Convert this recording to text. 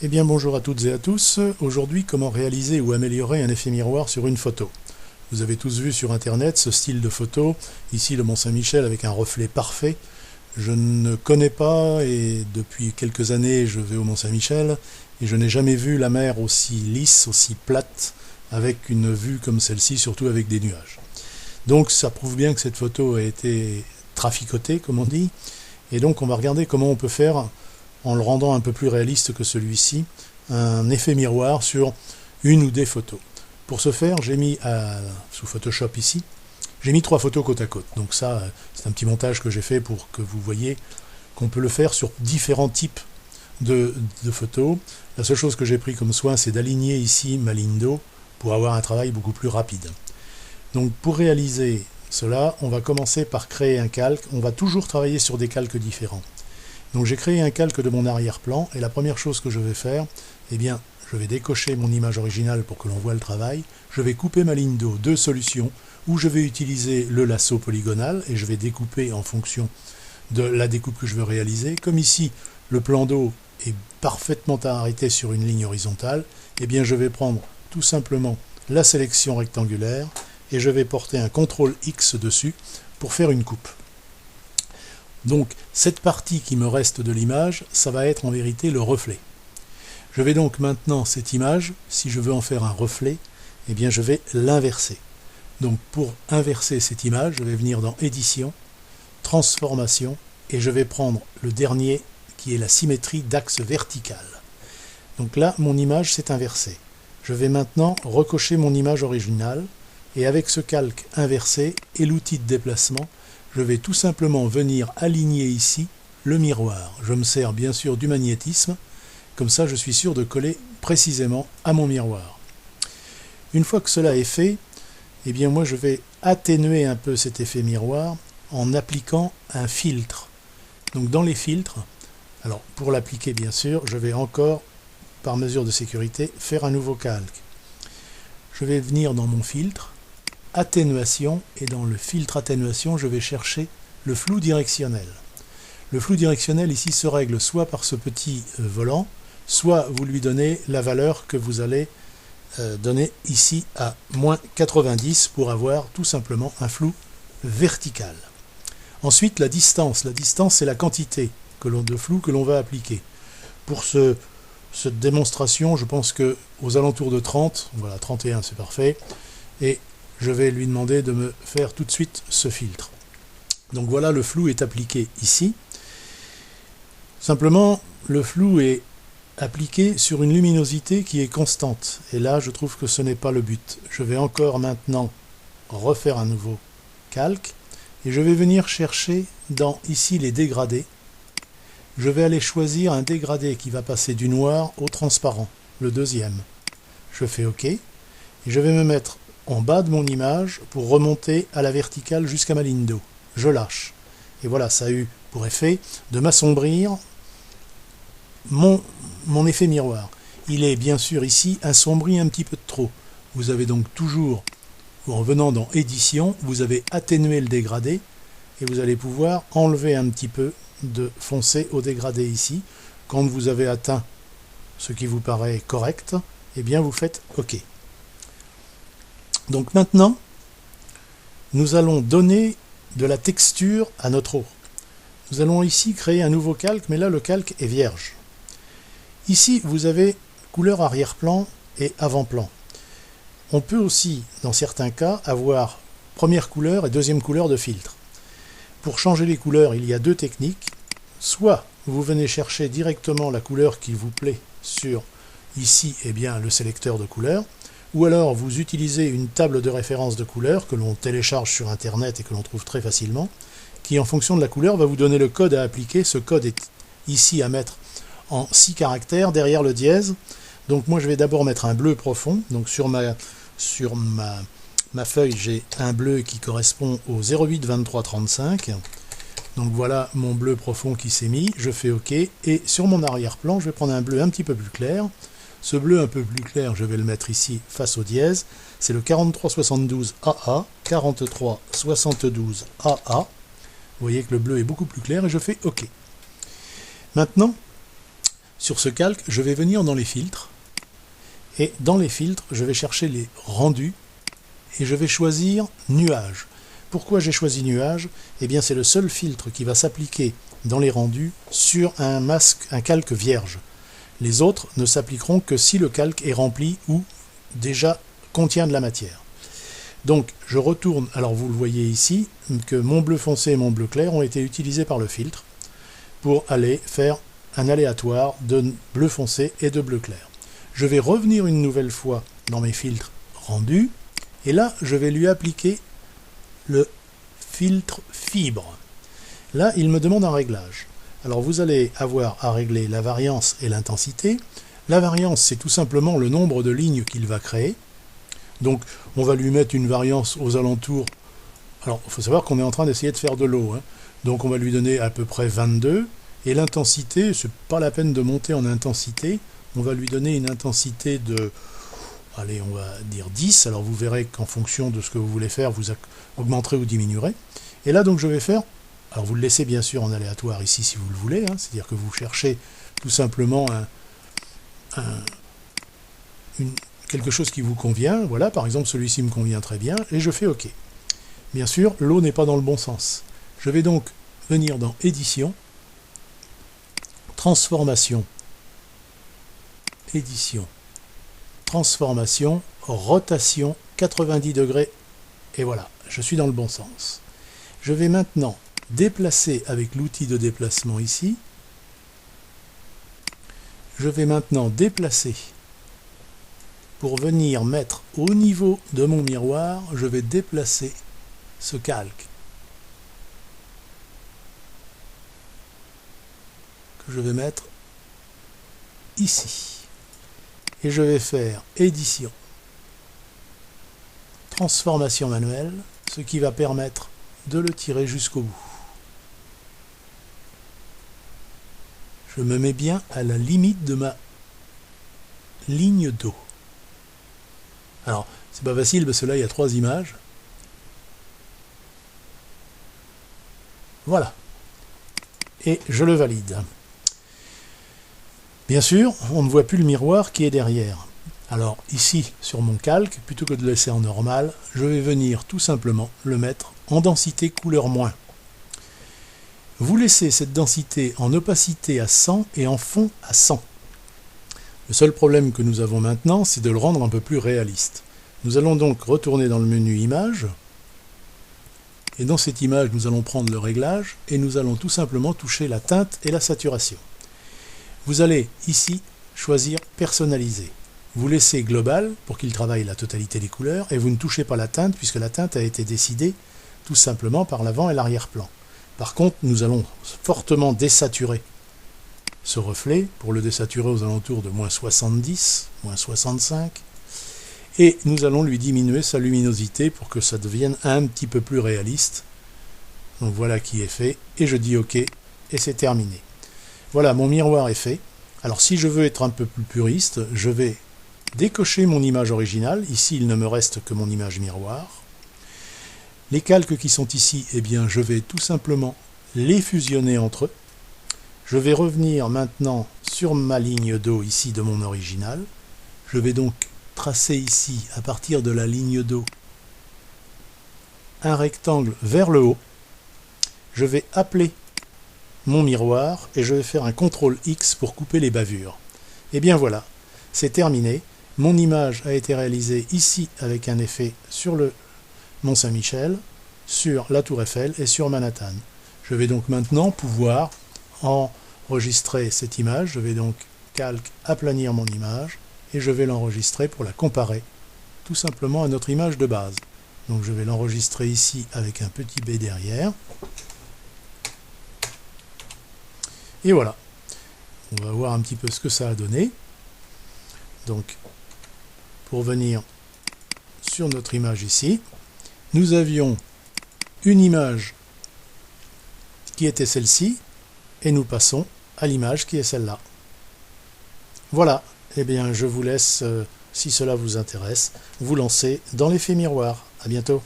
Eh bien bonjour à toutes et à tous. Aujourd'hui, comment réaliser ou améliorer un effet miroir sur une photo. Vous avez tous vu sur internet ce style de photo, ici le Mont-Saint-Michel avec un reflet parfait. Je ne connais pas et depuis quelques années je vais au Mont-Saint-Michel et je n'ai jamais vu la mer aussi lisse, aussi plate, avec une vue comme celle-ci, surtout avec des nuages. Donc ça prouve bien que cette photo a été traficotée, comme on dit, et donc on va regarder comment on peut faire, en le rendant un peu plus réaliste que celui-ci, un effet miroir sur une ou des photos. Pour ce faire, j'ai mis, sous Photoshop ici, j'ai mis 3 photos côte à côte. Donc ça, c'est un petit montage que j'ai fait pour que vous voyez qu'on peut le faire sur différents types de photos. La seule chose que j'ai pris comme soin, c'est d'aligner ici ma ligne d'eau pour avoir un travail beaucoup plus rapide. Donc pour réaliser cela, on va commencer par créer un calque. On va toujours travailler sur des calques différents. Donc j'ai créé un calque de mon arrière-plan et la première chose que je vais faire, eh bien, je vais décocher mon image originale pour que l'on voit le travail. Je vais couper ma ligne d'eau, 2 solutions, où je vais utiliser le lasso polygonal et je vais découper en fonction de la découpe que je veux réaliser. Comme ici, le plan d'eau est parfaitement arrêté sur une ligne horizontale, eh bien je vais prendre tout simplement la sélection rectangulaire et je vais porter un CTRL X dessus pour faire une coupe. Donc cette partie qui me reste de l'image, ça va être en vérité le reflet. Je vais donc maintenant cette image, si je veux en faire un reflet, eh bien je vais l'inverser. Donc pour inverser cette image, je vais venir dans Édition, Transformation, et je vais prendre le dernier qui est la symétrie d'axe vertical. Donc là, mon image s'est inversée. Je vais maintenant recocher mon image originale, et avec ce calque inversé et l'outil de déplacement, je vais tout simplement venir aligner ici le miroir. Je me sers bien sûr du magnétisme, comme ça je suis sûr de coller précisément à mon miroir. Une fois que cela est fait, eh bien moi je vais atténuer un peu cet effet miroir en appliquant un filtre. Donc dans les filtres, alors pour l'appliquer bien sûr, je vais encore, par mesure de sécurité, faire un nouveau calque. Je vais venir dans mon filtre, atténuation, et dans le filtre atténuation, je vais chercher le flou directionnel. Le flou directionnel ici se règle soit par ce petit volant, soit vous lui donnez la valeur que vous allez donner ici à -90 pour avoir tout simplement un flou vertical. Ensuite, la distance. La distance, c'est la quantité de flou que l'on va appliquer. Pour cette démonstration, je pense que aux alentours de 30, voilà, 31 c'est parfait, et je vais lui demander de me faire tout de suite ce filtre. Donc voilà, le flou est appliqué ici. Simplement, le flou est appliqué sur une luminosité qui est constante. Et là, je trouve que ce n'est pas le but. Je vais encore maintenant refaire un nouveau calque. Et je vais venir chercher dans ici les dégradés. Je vais aller choisir un dégradé qui va passer du noir au transparent, le deuxième. Je fais OK. Et je vais me mettre en bas de mon image pour remonter à la verticale jusqu'à ma ligne d'eau. Je lâche. Et voilà, ça a eu pour effet de m'assombrir mon effet miroir. Il est bien sûr ici assombri un petit peu de trop. Vous avez donc toujours, en venant dans Édition, vous avez atténué le dégradé et vous allez pouvoir enlever un petit peu de foncé au dégradé ici. Quand vous avez atteint ce qui vous paraît correct, eh bien vous faites OK. Donc maintenant, nous allons donner de la texture à notre eau. Nous allons ici créer un nouveau calque, mais là le calque est vierge. Ici, vous avez couleur arrière-plan et avant-plan. On peut aussi, dans certains cas, avoir première couleur et deuxième couleur de filtre. Pour changer les couleurs, il y a 2 techniques. Soit vous venez chercher directement la couleur qui vous plaît sur, ici, eh bien, le sélecteur de couleurs, ou alors vous utilisez une table de référence de couleurs que l'on télécharge sur internet et que l'on trouve très facilement, qui en fonction de la couleur va vous donner le code à appliquer. Ce code est ici à mettre en 6 caractères derrière le dièse. Donc moi je vais d'abord mettre un bleu profond. Donc sur ma feuille j'ai un bleu qui correspond au 08 23 35. Donc voilà mon bleu profond qui s'est mis. Je fais OK. Et sur mon arrière-plan je vais prendre un bleu un petit peu plus clair. Ce bleu un peu plus clair, je vais le mettre ici face au dièse. C'est le 4372 AA. 4372 AA. Vous voyez que le bleu est beaucoup plus clair et je fais OK. Maintenant, Sur ce calque, je vais venir dans les filtres. Et dans les filtres, je vais chercher les rendus et je vais choisir nuage. Pourquoi j'ai choisi nuage? Eh bien, c'est le seul filtre qui va s'appliquer dans les rendus sur un calque vierge. Les autres ne s'appliqueront que si le calque est rempli ou déjà contient de la matière. Donc, je retourne, alors vous le voyez ici, que mon bleu foncé et mon bleu clair ont été utilisés par le filtre pour aller faire un aléatoire de bleu foncé et de bleu clair. Je vais revenir une nouvelle fois dans mes filtres rendus, et là, je vais lui appliquer le filtre fibre. Là, il me demande un réglage. Alors, vous allez avoir à régler la variance et l'intensité. La variance, c'est tout simplement le nombre de lignes qu'il va créer. Donc, on va lui mettre une variance aux alentours. Alors, il faut savoir qu'on est en train d'essayer de faire de l'eau, hein. Donc, on va lui donner à peu près 22. Et l'intensité, c'est pas la peine de monter en intensité. On va lui donner une intensité de, allez, on va dire 10. Alors vous verrez qu'en fonction de ce que vous voulez faire, vous augmenterez ou diminuerez. Et là, donc, je vais faire, alors vous le laissez bien sûr en aléatoire ici si vous le voulez, hein, c'est-à-dire que vous cherchez tout simplement quelque chose qui vous convient. Voilà, par exemple, celui-ci me convient très bien, et je fais OK. Bien sûr, l'eau n'est pas dans le bon sens. Je vais donc venir dans Édition, Transformation, Édition, Transformation, Rotation, 90 degrés, et voilà, je suis dans le bon sens. Je vais maintenant déplacer avec l'outil de déplacement ici. Je vais maintenant déplacer pour venir mettre au niveau de mon miroir, je vais déplacer ce calque que je vais mettre ici. Et je vais faire Édition, Transformation manuelle, ce qui va permettre de le tirer jusqu'au bout. Je me mets bien à la limite de ma ligne d'eau. Alors, c'est pas facile parce que là, il y a 3 images. Voilà. Et je le valide. Bien sûr, on ne voit plus le miroir qui est derrière. Alors ici, sur mon calque, plutôt que de le laisser en normal, je vais venir tout simplement le mettre en densité couleur moins. Vous laissez cette densité en opacité à 100 et en fond à 100. Le seul problème que nous avons maintenant, c'est de le rendre un peu plus réaliste. Nous allons donc retourner dans le menu Images, et dans cette image, nous allons prendre le réglage, et nous allons tout simplement toucher la teinte et la saturation. Vous allez ici choisir Personnaliser. Vous laissez Global pour qu'il travaille la totalité des couleurs, et vous ne touchez pas la teinte, puisque la teinte a été décidée tout simplement par l'avant et l'arrière-plan. Par contre, nous allons fortement désaturer ce reflet, pour le désaturer aux alentours de -70, -65, et nous allons lui diminuer sa luminosité pour que ça devienne un petit peu plus réaliste. Donc voilà qui est fait, et je dis OK, et c'est terminé. Voilà, mon miroir est fait. Alors si je veux être un peu plus puriste, je vais décocher mon image originale. Ici, il ne me reste que mon image miroir. Les calques qui sont ici, eh bien, je vais tout simplement les fusionner entre eux. Je vais revenir maintenant sur ma ligne d'eau ici de mon original. Je vais donc tracer ici, à partir de la ligne d'eau, un rectangle vers le haut. Je vais appeler mon miroir et je vais faire un CTRL X pour couper les bavures. Et bien voilà, c'est terminé. Mon image a été réalisée ici avec un effet sur le Mont Saint-Michel, sur la Tour Eiffel et sur Manhattan. Je vais donc maintenant pouvoir enregistrer cette image. Je vais donc calque, aplanir mon image et je vais l'enregistrer pour la comparer tout simplement à notre image de base. Donc je vais l'enregistrer ici avec un petit B derrière. Et voilà, on va voir un petit peu ce que ça a donné. Donc, pour venir sur notre image ici, nous avions une image qui était celle-ci, et nous passons à l'image qui est celle-là. Voilà, eh bien je vous laisse, si cela vous intéresse, vous lancer dans l'effet miroir. À bientôt.